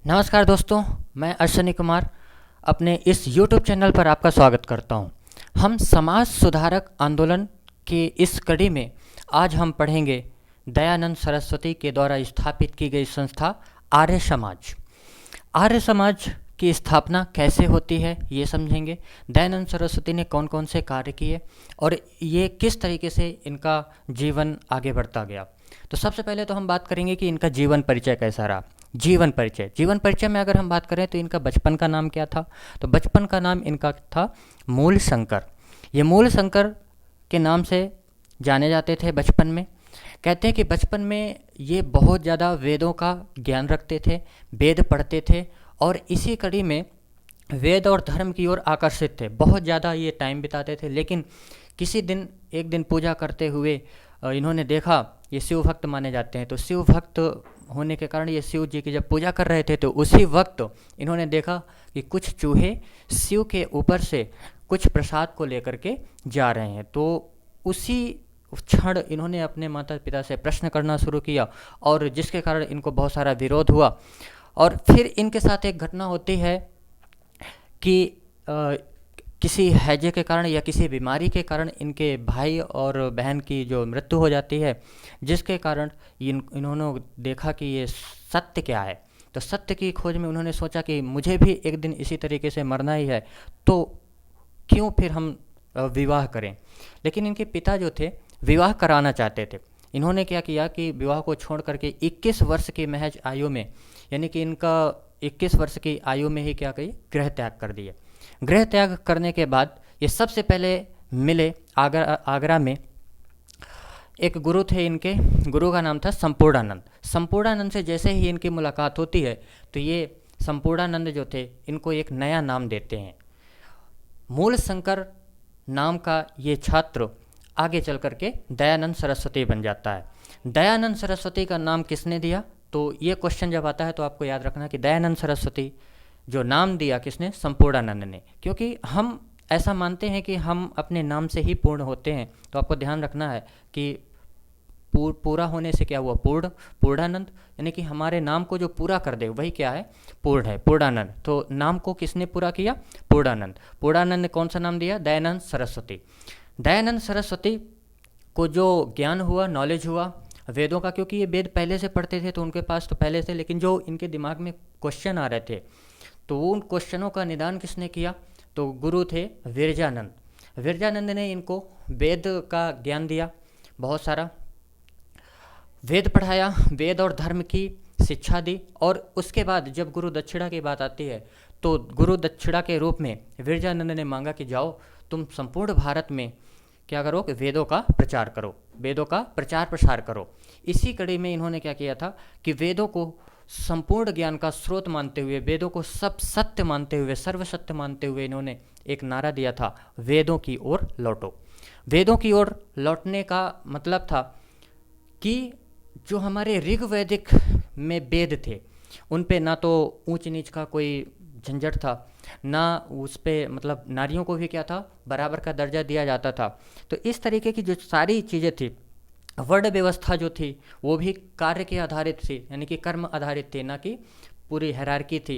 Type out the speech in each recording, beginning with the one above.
नमस्कार दोस्तों, मैं अश्विनी कुमार अपने इस YouTube चैनल पर आपका स्वागत करता हूं। हम समाज सुधारक आंदोलन की इस कड़ी में आज हम पढ़ेंगे दयानंद सरस्वती के द्वारा स्थापित की गई संस्था आर्य समाज। आर्य समाज की स्थापना कैसे होती है ये समझेंगे। दयानंद सरस्वती ने कौन कौन से कार्य किए और ये किस तरीके से इनका जीवन आगे बढ़ता गया। तो सबसे पहले तो हम बात करेंगे कि इनका जीवन परिचय कैसा रहा। जीवन परिचय में अगर हम बात करें तो इनका बचपन का नाम क्या था। तो बचपन का नाम इनका था मूल शंकर। ये मूल शंकर के नाम से जाने जाते थे बचपन में। कहते हैं कि बचपन में ये बहुत ज़्यादा वेदों का ज्ञान रखते थे, वेद पढ़ते थे और इसी कड़ी में वेद और धर्म की ओर आकर्षित थे। बहुत ज़्यादा ये टाइम बिताते थे। लेकिन एक दिन पूजा करते हुए इन्होंने देखा, ये शिव भक्त माने जाते हैं, तो शिव भक्त होने के कारण ये शिव जी की जब पूजा कर रहे थे तो उसी वक्त इन्होंने देखा कि कुछ चूहे शिव के ऊपर से कुछ प्रसाद को लेकर के जा रहे हैं। तो उसी क्षण इन्होंने अपने माता पिता से प्रश्न करना शुरू किया और जिसके कारण इनको बहुत सारा विरोध हुआ। और फिर इनके साथ एक घटना होती है कि किसी हैजे के कारण या किसी बीमारी के कारण इनके भाई और बहन की जो मृत्यु हो जाती है, जिसके कारण इन्होंने देखा कि ये सत्य क्या है। तो सत्य की खोज में उन्होंने सोचा कि मुझे भी एक दिन इसी तरीके से मरना ही है, तो क्यों फिर हम विवाह करें। लेकिन इनके पिता जो थे विवाह कराना चाहते थे। इन्होंने क्या किया कि विवाह को छोड़ करके 21 वर्ष की महज आयु में, यानी कि इनका 21 वर्ष की आयु में ही क्या करी, गृह त्याग कर दिए। गृह त्याग करने के बाद ये सबसे पहले मिले आगरा में एक गुरु थे इनके। गुरु का नाम था संपूर्णानंद। संपूर्णानंद से जैसे ही इनकी मुलाकात होती है तो ये संपूर्णानंद जो थे इनको एक नया नाम देते हैं। मूल शंकर नाम का ये छात्र आगे चल करके दयानंद सरस्वती बन जाता है। दयानंद सरस्वती का नाम किसने दिया, तो ये क्वेश्चन जब आता है तो आपको याद रखना कि दयानंद सरस्वती जो नाम दिया किसने, संपूर्णानंद ने। क्योंकि हम ऐसा मानते हैं कि हम अपने नाम से ही पूर्ण होते हैं। तो आपको ध्यान रखना है कि पूरा होने से क्या हुआ, पूर्णानंद, यानी कि हमारे नाम को जो पूरा कर दे वही क्या है, पूर्ण है, पूर्णानंद। तो नाम को किसने पूरा किया, पूर्णानंद। पूर्णानंद ने कौन सा नाम दिया, दयानंद सरस्वती। दयानंद सरस्वती को जो ज्ञान हुआ, नॉलेज हुआ वेदों का, क्योंकि ये वेद पहले से पढ़ते थे तो उनके पास तो पहले से, लेकिन जो इनके दिमाग में क्वेश्चन आ रहे थे तो उन क्वेश्चनों का निदान किसने किया, तो गुरु थे विरजानंद। विरजानंद ने इनको वेद का ज्ञान दिया, बहुत सारा वेद पढ़ाया, वेद और धर्म की शिक्षा दी। और उसके बाद जब गुरु दक्षिणा की बात आती है तो गुरु दक्षिणा के रूप में विरजानंद ने मांगा कि जाओ तुम संपूर्ण भारत में क्या करो कि वेदों का प्रचार करो, वेदों का प्रचार प्रसार करो। इसी कड़ी में इन्होंने क्या किया था कि वेदों को संपूर्ण ज्ञान का स्रोत मानते हुए, वेदों को सब सत्य मानते हुए, सर्वसत्य मानते हुए इन्होंने एक नारा दिया था, वेदों की ओर लौटो। वेदों की ओर लौटने का मतलब था कि जो हमारे ऋग्वैदिक में वेद थे उन पे ना तो ऊंच नीच का कोई झंझट था, ना उस पे मतलब नारियों को भी क्या था, बराबर का दर्जा दिया जाता था। तो इस तरीके की जो सारी चीज़ें थी, वर्ण व्यवस्था जो थी वो भी कार्य के आधारित थी, यानी कि कर्म आधारित थी, ना कि पूरी हायरार्की थी।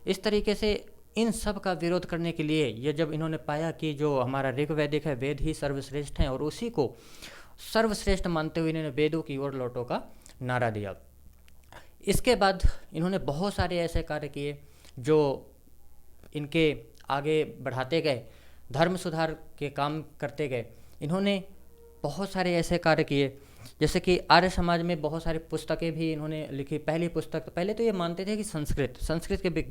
इस तरीके से इन सब का विरोध करने के लिए ये जब इन्होंने पाया कि जो हमारा ऋग्वैदिक है, वेद ही सर्वश्रेष्ठ हैं और उसी को सर्वश्रेष्ठ मानते हुए इन्होंने वेदों की ओर लौटो का नारा दिया। इसके बाद इन्होंने बहुत सारे ऐसे कार्य किए जो इनके आगे बढ़ाते गए, धर्म सुधार के काम करते गए। इन्होंने बहुत सारे ऐसे कार्य किए, जैसे कि आर्य समाज में बहुत सारी पुस्तकें भी इन्होंने लिखी। पहली पुस्तक, पहले तो ये मानते थे कि संस्कृत के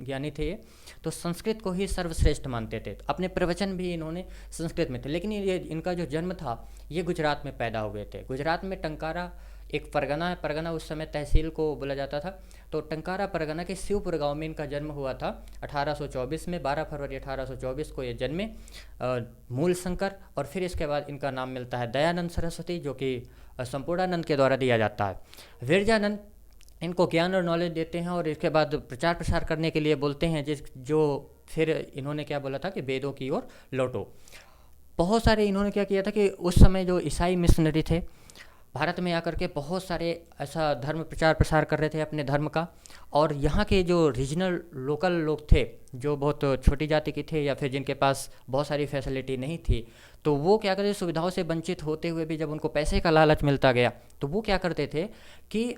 ज्ञानी थे ये, तो संस्कृत को ही सर्वश्रेष्ठ मानते थे। अपने प्रवचन भी इन्होंने संस्कृत में थे। लेकिन ये इनका जो जन्म था ये गुजरात में पैदा हुए थे। गुजरात में टंकारा एक परगना है, परगना उस समय तहसील को बोला जाता था। तो टंकारा परगना के शिवपुर गांव में इनका जन्म हुआ था 1824 में। 12 फरवरी 1824 को ये जन्मे मूल शंकर। और फिर इसके बाद इनका नाम मिलता है दयानंद सरस्वती, जो कि संपूर्णानंद के द्वारा दिया जाता है। विरजानंद इनको ज्ञान और नॉलेज देते हैं और इसके बाद प्रचार प्रसार करने के लिए बोलते हैं, जो फिर इन्होंने क्या बोला था कि वेदों की ओर लौटो। बहुत सारे इन्होंने क्या किया था कि उस समय जो ईसाई मिशनरी थे भारत में आकर के बहुत सारे ऐसा धर्म प्रचार प्रसार कर रहे थे अपने धर्म का। और यहाँ के जो रीजनल लोकल लोग थे, जो बहुत छोटी जाति के थे या फिर जिनके पास बहुत सारी फैसिलिटी नहीं थी, तो वो क्या करते, सुविधाओं से वंचित होते हुए भी जब उनको पैसे का लालच मिलता गया तो वो क्या करते थे कि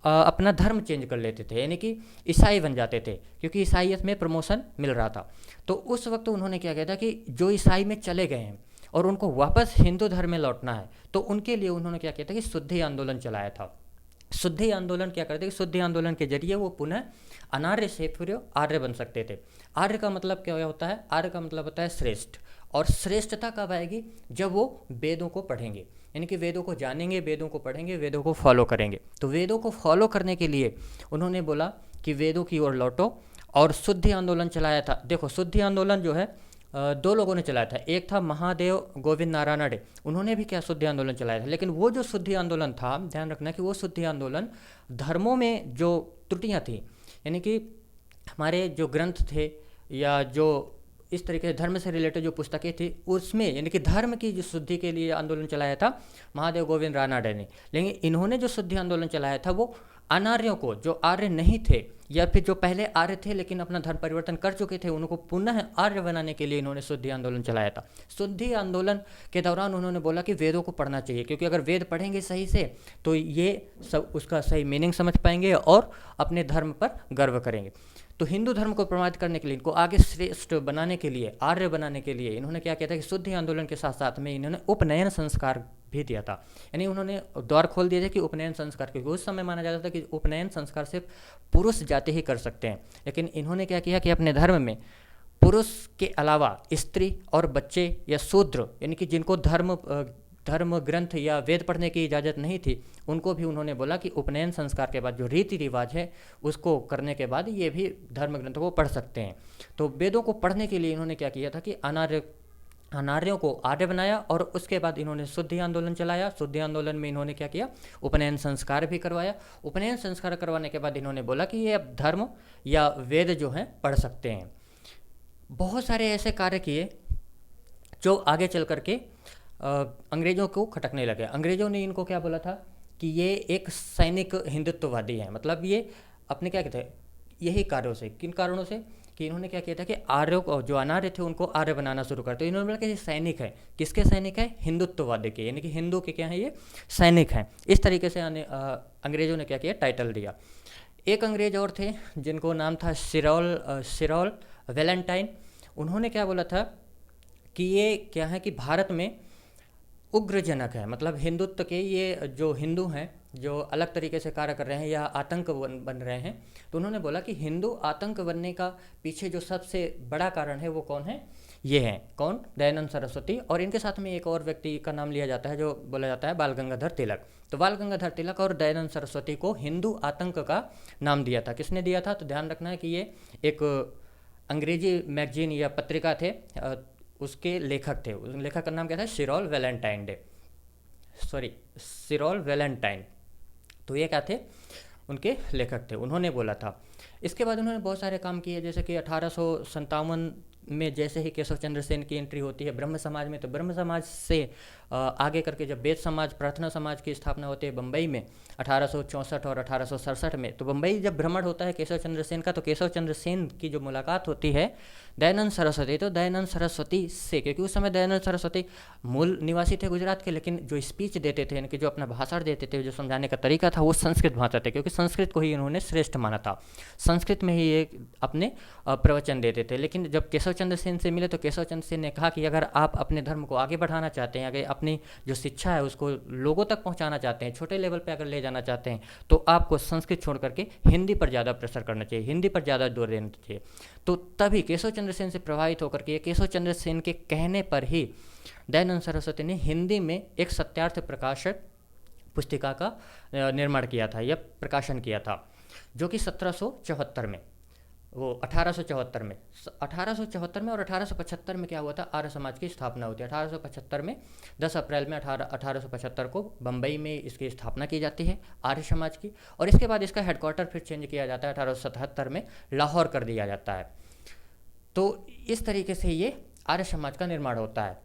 अपना धर्म चेंज कर लेते थे, यानी कि ईसाई बन जाते थे, क्योंकि ईसाईयत में प्रमोशन मिल रहा था। तो उस वक्त उन्होंने क्या किया था कि जो ईसाई में चले गए हैं और उनको वापस हिंदू धर्म में लौटना है, तो उनके लिए उन्होंने क्या किया था कि शुद्धि आंदोलन चलाया था। शुद्धि आंदोलन क्या करते कि शुद्धि आंदोलन के जरिए वो पुनः अनार्य से फिर आर्य बन सकते थे। आर्य का मतलब क्या होता है? आर्य का मतलब होता है श्रेष्ठ। और श्रेष्ठता कब आएगी? जब वो वेदों को पढ़ेंगे, यानी कि वेदों को जानेंगे, वेदों को पढ़ेंगे, वेदों को फॉलो करेंगे। तो वेदों को फॉलो करने के लिए उन्होंने बोला कि वेदों की ओर लौटो और शुद्धि आंदोलन चलाया था। देखो, शुद्धि आंदोलन जो है दो लोगों ने चलाया था। एक था महादेव गोविंद नारायण, उन्होंने भी क्या शुद्धि आंदोलन चलाया था। लेकिन वो जो शुद्धि आंदोलन था, ध्यान रखना कि वो शुद्धि आंदोलन धर्मों में जो त्रुटियां थी, यानी कि हमारे जो ग्रंथ थे या जो इस तरीके से धर्म से रिलेटेड जो पुस्तकें थी उसमें, यानी कि धर्म की जो शुद्धि के लिए आंदोलन चलाया था महादेव गोविंद रानडे ने। लेकिन इन्होंने जो शुद्धि आंदोलन चलाया था वो अनार्यों को, जो आर्य नहीं थे या फिर जो पहले आर्य थे लेकिन अपना धर्म परिवर्तन कर चुके थे, उनको पुनः आर्य बनाने के लिए इन्होंने शुद्धि आंदोलन चलाया था। शुद्धि आंदोलन के दौरान उन्होंने बोला कि वेदों को पढ़ना चाहिए, क्योंकि अगर वेद पढ़ेंगे सही से तो ये सब उसका सही मीनिंग समझ पाएंगे और अपने धर्म पर गर्व करेंगे। तो हिंदू धर्म को प्रमाणित करने के लिए, इनको आगे श्रेष्ठ बनाने के लिए, आर्य बनाने के लिए इन्होंने क्या किया था कि शुद्धि आंदोलन के साथ साथ में इन्होंने उपनयन संस्कार भी दिया था। यानी उन्होंने द्वार खोल दिए थे कि उपनयन संस्कार, क्योंकि उस समय माना जाता था कि उपनयन संस्कार सिर्फ पुरुष जाति ही कर सकते हैं। लेकिन इन्होंने क्या किया कि अपने धर्म में पुरुष के अलावा स्त्री और बच्चे या शूद्र, यानी कि जिनको धर्म ग्रंथ या वेद पढ़ने की इजाज़त नहीं थी, उनको भी उन्होंने बोला कि उपनयन संस्कार के बाद जो रीति रिवाज है उसको करने के बाद ये भी धर्म ग्रंथों को पढ़ सकते हैं। तो वेदों को पढ़ने के लिए इन्होंने क्या किया था कि अनार्यों को आर्य बनाया और उसके बाद इन्होंने शुद्धि आंदोलन चलाया। शुद्धि आंदोलन में इन्होंने क्या किया? उपनयन संस्कार भी करवाया। उपनयन संस्कार करवाने के बाद इन्होंने बोला कि ये अब धर्म या वेद जो हैं पढ़ सकते हैं। बहुत सारे ऐसे कार्य किए जो आगे चल करके अंग्रेज़ों को खटकने लगे। अंग्रेज़ों ने इनको क्या बोला था कि ये एक सैनिक हिंदुत्ववादी हैं। मतलब ये अपने क्या कहते हैं, यही कार्यों से, किन कारणों से कि इन्होंने क्या किया था कि आर्यों को, जो अनार्य थे उनको आर्य बनाना शुरू करते। इन्होंने बोला कि ये सैनिक है। किसके सैनिक है? हिंदुत्ववादी के, यानी कि हिंदू के क्या है, ये सैनिक हैं। इस तरीके से अंग्रेज़ों ने क्या किया? टाइटल दिया। एक अंग्रेज और थे जिनको नाम था सिरॉल वैलेंटाइन। उन्होंने क्या बोला था कि ये क्या है कि भारत में उग्रजनक है। मतलब हिंदुत्व के ये जो हिंदू हैं, जो अलग तरीके से कार्य कर रहे हैं या आतंक बन रहे हैं, तो उन्होंने बोला कि हिंदू आतंक बनने का पीछे जो सबसे बड़ा कारण है वो कौन है? ये हैं कौन? दयानंद सरस्वती। और इनके साथ में एक और व्यक्ति का नाम लिया जाता है जो बोला जाता है बाल गंगाधर तिलक। तो बाल गंगाधर तिलक और दयानंद सरस्वती को हिंदू आतंक का नाम दिया था। किसने दिया था? तो ध्यान रखना है कि ये एक अंग्रेजी मैगजीन या पत्रिका थे, उसके लेखक थे। उस लेखक का नाम क्या था? सिरॉल वैलेंटाइन। तो ये क्या थे? उनके लेखक थे, उन्होंने बोला था। इसके बाद उन्होंने बहुत सारे काम किए, जैसे कि 1857 में जैसे ही केशव चंद्र सेन की एंट्री होती है ब्रह्म समाज में, तो ब्रह्म समाज से आगे करके जब वेद समाज, प्रार्थना समाज की स्थापना होती है बम्बई में 1864 और 1867 में, तो बम्बई जब भ्रमण होता है केशव चंद्र सेन का, तो केशव चंद्र सेन की जो मुलाकात होती है दयानंद सरस्वती, तो दयानंद सरस्वती से, क्योंकि उस समय दयानंद सरस्वती मूल निवासी थे गुजरात के, लेकिन जो स्पीच देते थे, यानी कि जो अपना भाषण देते थे, जो समझाने का तरीका था, वो संस्कृत भाषा थे, क्योंकि संस्कृत को ही इन्होंने श्रेष्ठ माना था। संस्कृत में ही ये अपने प्रवचन देते थे। लेकिन जब केशव चंद्र सेन से मिले तो केशव चंद्र सेन ने कहा कि अगर आप अपने धर्म को आगे बढ़ाना चाहते हैं, अगर अपनी जो शिक्षा है उसको लोगों तक पहुंचाना चाहते हैं, छोटे लेवल पे अगर ले जाना चाहते हैं, तो आपको संस्कृत छोड़ करके हिंदी पर ज़्यादा प्रेशर करना चाहिए, हिंदी पर ज़्यादा जोर देना चाहिए। तो तभी केशव चंद्र सेन से प्रभावित होकर के, केशव चंद्र सेन के कहने पर ही दयानंद सरस्वती ने हिंदी में एक सत्यार्थ प्रकाशक पुस्तिका का निर्माण किया था या प्रकाशन किया था, जो कि 1774 में, वो 1874 में 1874 में और 1875 में क्या हुआ था? आर्य समाज की स्थापना होती है। 1875 में 10 अप्रैल में 1875 को बम्बई में इसकी स्थापना की जाती है आर्य समाज की, और इसके बाद इसका हेडक्वार्टर फिर चेंज किया जाता है, 1877 में लाहौर कर दिया जाता है। तो इस तरीके से ये आर्य समाज का निर्माण होता है।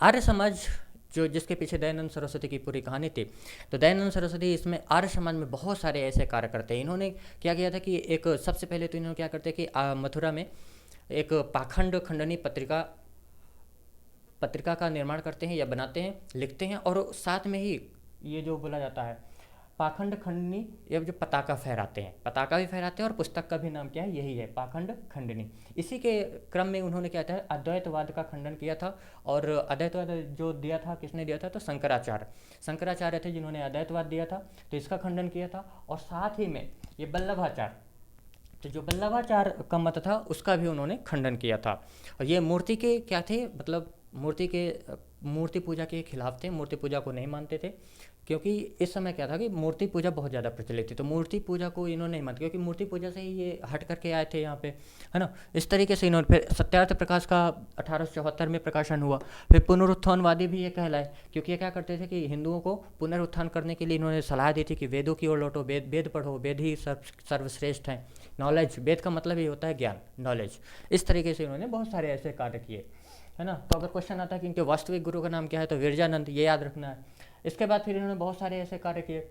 आर्य समाज जो जिसके पीछे दयानंद सरस्वती की पूरी कहानी थी। तो दयानंद सरस्वती इसमें आर्य समाज में बहुत सारे ऐसे कार्य करते हैं। इन्होंने क्या किया था कि एक सबसे पहले तो इन्होंने क्या करते हैं कि मथुरा में एक पाखंड खंडनी पत्रिका का निर्माण करते हैं या बनाते हैं, लिखते हैं, और साथ में ही ये जो बोला जाता है पाखंड खंडनी, ये जो पताका फहराते हैं, पताका भी फहराते हैं और पुस्तक का भी नाम क्या है, यही है पाखंड खंडनी। इसी के क्रम में उन्होंने क्या था, अद्वैतवाद का खंडन किया था। और अद्वैतवाद जो दिया था, किसने दिया था, तो शंकराचार्य थे जिन्होंने अद्वैतवाद दिया था, तो इसका खंडन किया था। और साथ ही में ये वल्लभाचार्य, तो जो वल्लभाचार्य का मत था उसका भी उन्होंने खंडन किया था। और ये मूर्ति के क्या थे, मतलब मूर्ति पूजा के खिलाफ थे, मूर्ति पूजा को नहीं मानते थे, क्योंकि इस समय क्या था कि मूर्ति पूजा बहुत ज़्यादा प्रचलित थी, तो मूर्ति पूजा को इन्होंने नहीं मानते, क्योंकि मूर्ति पूजा से ही ये हट करके आए थे यहाँ पे, है ना। इस तरीके से इन्होंने फिर सत्यार्थ प्रकाश का 1874 में प्रकाशन हुआ। फिर पुनरुत्थानवादी भी ये कहलाए, क्योंकि ये क्या करते थे कि हिंदुओं को पुनरुत्थान करने के लिए इन्होंने सलाह दी थी कि वेदों की ओर लौटो, वेद पढ़ो, वेद ही सर्वश्रेष्ठ हैं। नॉलेज, वेद का मतलब ही होता है ज्ञान, नॉलेज। इस तरीके से इन्होंने बहुत सारे ऐसे कार्य किए, है ना। तो अगर क्वेश्चन आता है कि इनके वास्तविक गुरु का नाम क्या है, तो विरजानंद, ये याद रखना है। इसके बाद फिर इन्होंने बहुत सारे ऐसे कार्य किए,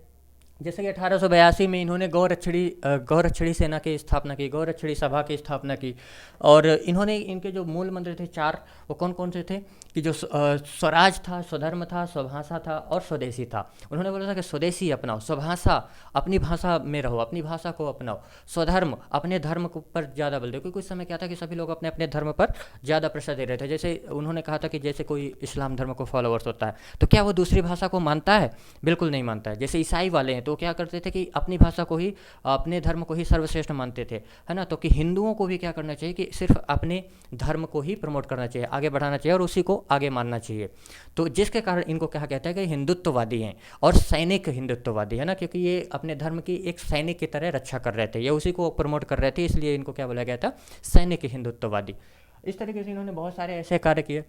जैसे कि 1882 में इन्होंने गौरक्षणी सेना की स्थापना की, गौरक्षणी सभा की स्थापना की। और इन्होंने इनके जो मूल मंत्र थे 4, वो कौन कौन से थे कि जो स्वराज था, स्वधर्म था, स्वभाषा था और स्वदेशी था। उन्होंने बोला था कि स्वदेशी अपनाओ, स्वभाषा अपनी भाषा में रहो, अपनी भाषा को अपनाओ, स्वधर्म अपने धर्म पर ज़्यादा बल दो, क्योंकि कुछ समय क्या था कि सभी लोग अपने अपने धर्म पर ज़्यादा प्रेशर दे रहे थे। जैसे उन्होंने कहा था कि जैसे कोई इस्लाम धर्म को फॉलोअर्स होता है, तो क्या वो दूसरी भाषा को मानता है? बिल्कुल नहीं मानता है। जैसे ईसाई वाले हैं, तो क्या करते थे कि अपनी भाषा को ही, अपने धर्म को ही सर्वश्रेष्ठ मानते थे, है ना। तो कि हिंदुओं को भी क्या करना चाहिए कि सिर्फ अपने धर्म को ही प्रमोट करना चाहिए, आगे बढ़ाना चाहिए और उसी को आगे मानना चाहिए। तो जिसके कारण इनको कहा कहता है कि हिंदुत्ववादी हैं और सैनिक हिंदुत्ववादी, है ना, क्योंकि ये अपने धर्म की एक सैनिक की तरह रक्षा कर रहे थे, ये उसी को प्रमोट कर रहे थे, इसलिए इनको क्या बोला गया था, सैनिक हिंदुत्ववादी। इस तरीके से इन्होंने बहुत सारे ऐसे कार्य किए।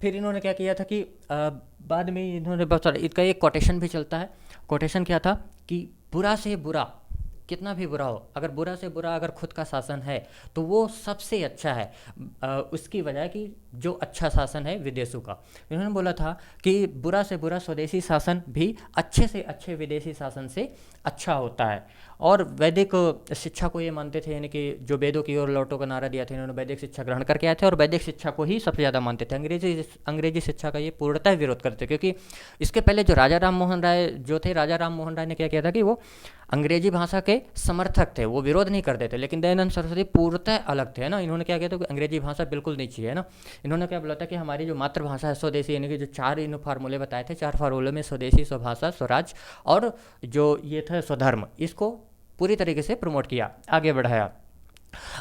फिर इन्होंने क्या किया था कि बाद में इन्होंने बहुत सारा, इसका एक कोटेशन भी चलता है। कोटेशन क्या था कि बुरा से बुरा, कितना भी बुरा हो, अगर बुरा से बुरा अगर खुद का शासन है तो वो सबसे अच्छा है, उसकी वजह कि जो अच्छा शासन है विदेशों का। इन्होंने बोला था कि बुरा से बुरा स्वदेशी शासन भी अच्छे से अच्छे विदेशी शासन से अच्छा होता है। और वैदिक शिक्षा को ये मानते थे, यानी कि जो वेदों की ओर लौटो का नारा दिया था, इन्होंने वैदिक शिक्षा ग्रहण करके आए थे और वैदिक शिक्षा को ही सबसे ज़्यादा मानते थे। अंग्रेजी शिक्षा का ये पूर्णतः विरोध करते, क्योंकि इसके पहले जो राजा राम मोहन राय जो थे, राजा राम मोहन राय ने क्या किया था कि वो अंग्रेजी भाषा के समर्थक थे, वो विरोध नहीं करते थे। लेकिन दयानंद सरस्वती पूर्णतः अलग थे, है ना। इन्होंने क्या किया था कि अंग्रेजी भाषा बिल्कुल नहीं चाहिए, है ना। इन्होंने क्या बोला था कि हमारी जो मातृभाषा है स्वदेशी, यानी कि जो 4 इन फार्मूले बताए थे, 4 फार्मूले में स्वदेशी, स्वभाषा, स्वराज और जो ये था स्वधर्म, इसको पूरी तरीके से प्रमोट किया, आगे बढ़ाया।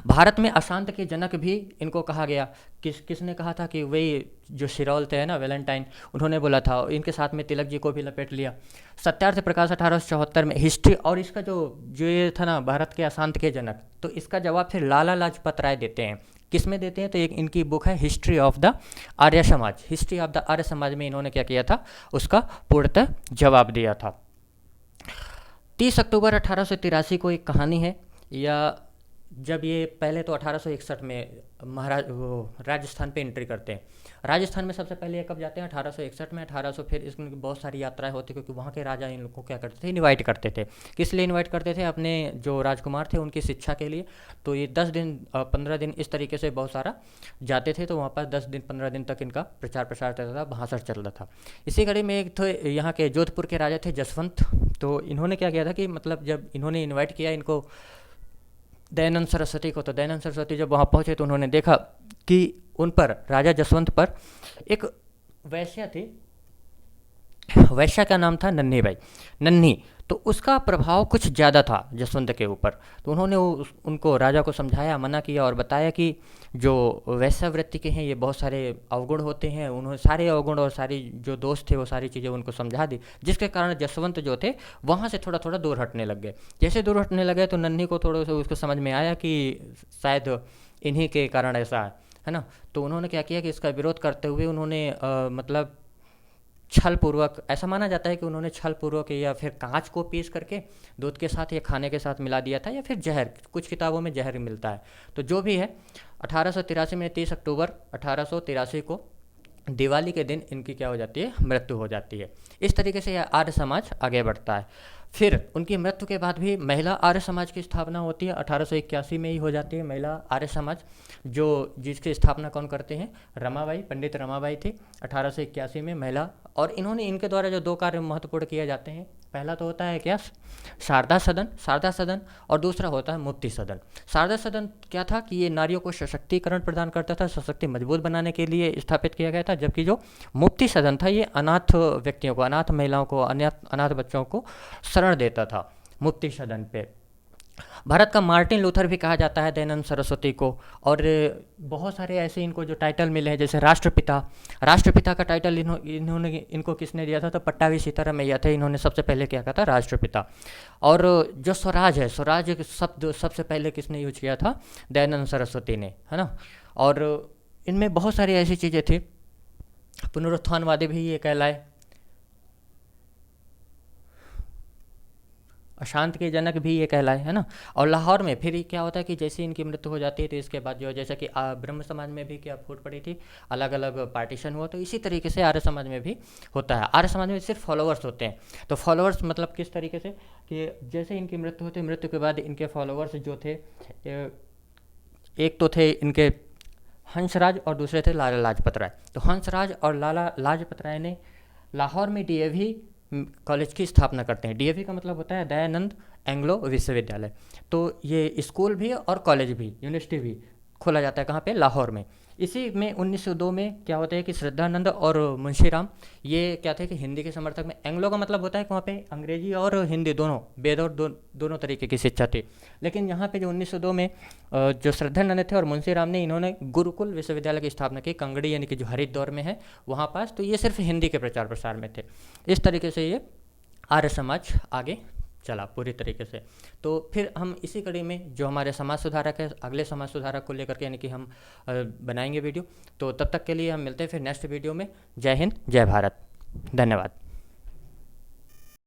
भारत में अशांत के जनक भी इनको कहा गया। किसने कहा था कि वही जो शिरोल थे, ना, वैलेंटाइन, उन्होंने बोला था। इनके साथ में तिलक जी को भी लपेट लिया। सत्यार्थ प्रकाश 1874 में हिस्ट्री, और इसका जो ये था ना भारत के अशांत के जनक, तो इसका जवाब फिर लाला लाजपत राय देते हैं। किस में देते हैं, तो एक इनकी बुक है history of the Arya Samaj, history of the Arya Samaj में इन्होंने क्या किया था, उसका पूर्णतः जवाब दिया था। 30 अक्टूबर 1883 को एक कहानी है, या जब ये पहले तो 1861 में राजस्थान पे एंट्री करते हैं। राजस्थान में सबसे पहले ये कब जाते हैं, 1861 में। 1800 फिर इसमें बहुत सारी यात्राएं होती, क्योंकि वहाँ के राजा इन लोग को क्या करते थे, इनवाइट करते थे। किस लिए इनवाइट करते थे, अपने जो राजकुमार थे उनकी शिक्षा के लिए। तो ये 10 दिन 15 दिन इस तरीके से बहुत सारा जाते थे, तो वहाँ पर 10 दिन 15 दिन तक इनका प्रचार प्रसार चलता था, भाषण चल रहा था। इसी कड़ी में एक थे यहाँ के जोधपुर के राजा थे जसवंत। तो इन्होंने क्या किया था कि मतलब जब इन्होंने इन्वाइट किया इनको दयानंद सरस्वती को, तो दयानंद सरस्वती जब वहाँ पहुँचे तो उन्होंने देखा कि उन पर, राजा जसवंत पर एक वैश्या थी, वैश्या का नाम था नन्ही बाई, नन्ही। तो उसका प्रभाव कुछ ज़्यादा था जसवंत के ऊपर। तो उन्होंने उनको, राजा को समझाया, मना किया और बताया कि जो वैश्यावृत्ति के हैं ये बहुत सारे अवगुण होते हैं। उन्होंने सारे अवगुण और सारी जो दोष थे वो सारी चीज़ें उनको समझा दी, जिसके कारण जसवंत जो थे वहाँ से थोड़ा थोड़ा दूर हटने लग गए। जैसे दूर हटने लगे तो नन्ही को थोड़ा सा उसको समझ में आया कि शायद इन्हीं के कारण ऐसा है ना। तो उन्होंने क्या किया कि इसका विरोध करते हुए उन्होंने मतलब छल पूर्वक, ऐसा माना जाता है कि उन्होंने छल पूर्वक या फिर कांच को पीस करके दूध के साथ या खाने के साथ मिला दिया था, या फिर जहर, कुछ किताबों में जहर मिलता है। तो जो भी है, 1883 में 30 अक्टूबर 1883 को दिवाली के दिन इनकी क्या हो जाती है, मृत्यु हो जाती है। इस तरीके से यह आर्य समाज आगे बढ़ता है। फिर उनकी मृत्यु के बाद भी महिला आर्य समाज की स्थापना होती है, 1881 में ही हो जाती है महिला आर्य समाज, जो जिसकी स्थापना कौन करते हैं, रमाबाई, पंडित रमाबाई थी 1881 में महिला। और इन्होंने, इनके द्वारा जो 2 कार्य महत्वपूर्ण किए जाते हैं, पहला तो होता है क्या, शारदा सदन, और दूसरा होता है मुक्ति सदन। शारदा सदन क्या था कि ये नारियों को सशक्तिकरण प्रदान करता था, सशक्ति मजबूत बनाने के लिए स्थापित किया गया था। जबकि जो मुक्ति सदन था, ये अनाथ व्यक्तियों को, अनाथ महिलाओं को, अनाथ बच्चों को शरण देता था मुक्ति सदन पे। भारत का मार्टिन लूथर भी कहा जाता है दयानंद सरस्वती को। और बहुत सारे ऐसे इनको जो टाइटल मिले हैं, जैसे राष्ट्रपिता का टाइटल इन्होंने इनको किसने दिया था, तो पट्टाभी सीतारामैया थे, इन्होंने सबसे पहले क्या कहा था, राष्ट्रपिता। और जो स्वराज है, स्वराज शब्द सबसे पहले किसने यूज किया था, दयानंद सरस्वती ने, है ना। और इनमें बहुत सारी ऐसी चीज़ें थी। पुनरुत्थानवादी भी ये कहलाए, अशांत के जनक भी ये कहलाए, है ना। और लाहौर में फिर क्या होता है कि जैसे इनकी मृत्यु हो जाती है, तो इसके बाद जो है, जैसा कि ब्रह्म समाज में भी क्या फूट पड़ी थी, अलग अलग पार्टीशन हुआ, तो इसी तरीके से आर्य समाज में भी होता है। आर्य समाज में सिर्फ फॉलोअर्स होते हैं। तो फॉलोअर्स मतलब किस तरीके से कि जैसे इनकी मृत्यु होती है, मृत्यु के बाद इनके फॉलोअर्स जो थे, एक तो थे इनके हंसराज और दूसरे थे लाला लाजपत राय। तो हंसराज और लाला लाजपत राय ने लाहौर में डीएवी कॉलेज की स्थापना करते हैं। डीएवी का मतलब होता है दयानंद एंग्लो विश्वविद्यालय। तो ये स्कूल भी और कॉलेज भी, यूनिवर्सिटी भी खोला जाता है कहाँ पे, लाहौर में। इसी में 1902 में क्या होता है कि श्रद्धानंद और मुंशीराम ये क्या थे कि हिंदी के समर्थक में। एंग्लो का मतलब होता है कि वहाँ पे अंग्रेजी और हिंदी दोनों, वेद और दोनों तरीके की शिक्षा थी। लेकिन यहाँ पे जो 1902 में जो श्रद्धानंद थे और मुंशीराम ने, इन्होंने गुरुकुल विश्वविद्यालय की स्थापना की, कंगड़ी यानी कि जो हरिद्वार में है वहाँ पास। तो ये सिर्फ हिंदी के प्रचार प्रसार में थे। इस तरीके से ये आर्य समाज आगे चला पूरी तरीके से। तो फिर हम इसी कड़ी में जो हमारे समाज सुधारक है, अगले समाज सुधारक को लेकर के यानी कि हम बनाएंगे वीडियो। तो तब तक के लिए हम मिलते हैं फिर नेक्स्ट वीडियो में। जय हिंद, जय भारत, धन्यवाद।